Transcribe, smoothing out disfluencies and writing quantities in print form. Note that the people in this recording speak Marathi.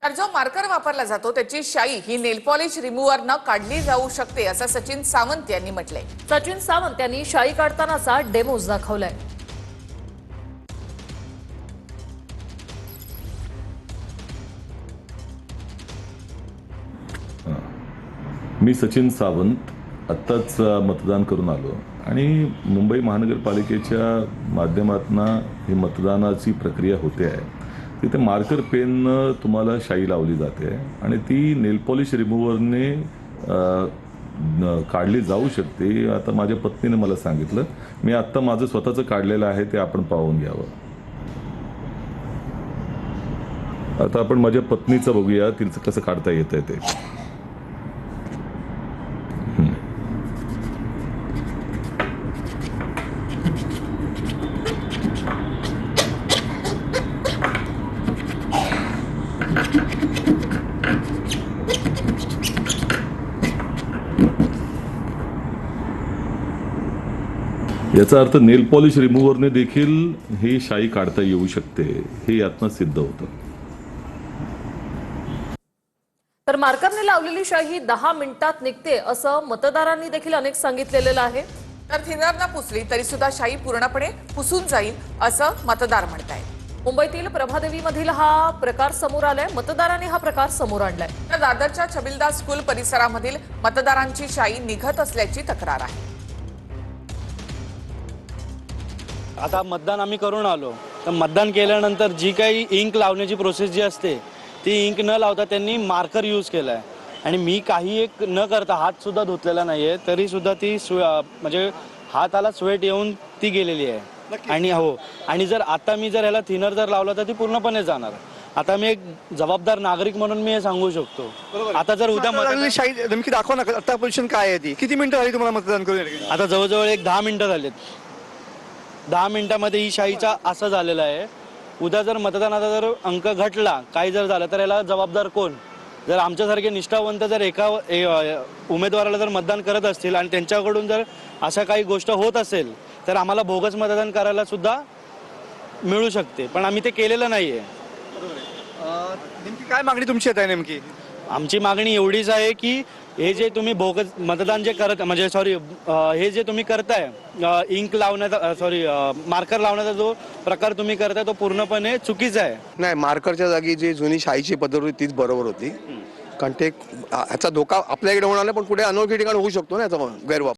तर जो मार्कर वापरला जातो त्याची शाई ही नेल पॉलिश रिमूव्हर न काढली जाऊ शकते असं सचिन सावंत यांनी म्हटलंय। सचिन सावंत यांनी शाई काढतानाचा डेमोज दाखवलाय। मी सचिन सावंत आत्ताच मतदान करून आलो आणि मुंबई महानगरपालिकेच्या माध्यमातून ही मतदानाची प्रक्रिया होते आहे। तिथे मार्कर पेन तुम्हाला शाई लावली जाते आणि ती नेल पॉलिश रिमूव्हरने काढली जाऊ शकते। आता माझ्या पत्नीने मला सांगितलं, मी आत्ता माझं स्वतःचं काढलेलं आहे ते आपण पाहून घ्यावं। आता आपण माझ्या पत्नीचं बघूया, तिचं कसं काढता येतंय ते। याचा अर्थ नेल पॉलिश रिमूव्हरने देखील ही शाई काढता येऊ शकते, हे यातनं सिद्ध होतं। तर मार्करने लावलेली शाई 10 मिनिटात निघते असं मतदारांनी देखील अनेक सांगितलेलं आहे। तर थिनरनं पुसली तरी सुद्धा शाई पूर्णपणे पुसून जाईल असं मतदार म्हणतायत। मुंबईतील प्रभादेवीमधील हा प्रकार समोर आलाय। मतदारांनी हा प्रकार समोर आणलाय। तर दादरच्या छबिलदास स्कूल परिसरामधील मतदारांची शाई निघत असल्याची तक्रार आहे। आता मतदान आम्ही करून आलो, तर मतदान केल्यानंतर जी काही इंक लावण्याची प्रोसेस जी असते ती इंक न लावता त्यांनी मार्कर यूज केला आहे आणि मी काही एक न करता हात सुद्धा धुतलेला नाहीये, तरी सुद्धा ती म्हणजे हाताला स्वेट येऊन ती गेलेली आहे। आणि हो, आणि जर आता मी जर ह्याला थिनर जर लावला तर ती पूर्णपणे जाणार। आता मी एक जबाबदार नागरिक म्हणून मी हे सांगू शकतो। आता जर उद्या नेमकी दाखवा ना, आता पोझिशन काय आहे ती, किती मिनिटं झाली तुम्हाला मतदान करून? आता जवळजवळ एक 10 मिनिटं झालेत। 10 मिनिटांमध्ये ही शाईचा असं झालेलं आहे। उद्या जर मतदानाचा जर अंक घटला, काही जर झालं तर याला जबाबदार कोण? जर आमच्यासारखे निष्ठावंत जर एका उमेदवाराला जर मतदान करत असतील आणि त्यांच्याकडून जर अशा काही गोष्ट होत असेल तर आम्हाला बोगस मतदान करायला सुद्धा मिळू शकते, पण आम्ही ते केलेलं नाहीये। नेमकी काय मागणी तुमची आहे नेमकी? आमची मागणी एवढीच आहे की हे जे तुम्ही बोगस मतदान जे करत म्हणजे हे जे तुम्ही करताय, इंक लावण्याचा मार्कर लावण्याचा जो प्रकार तुम्ही करताय तो पूर्णपणे चुकीचा आहे। नाही, मार्करच्या जागी जी जुनी शाईची पद्धत होती तीच बरोबर होती, कारण ते ह्याचा धोका आपल्याकडे होणार नाही, पण पुढे अनोळखी ठिकाणी होऊ शकतो ना याचा गैरवापर।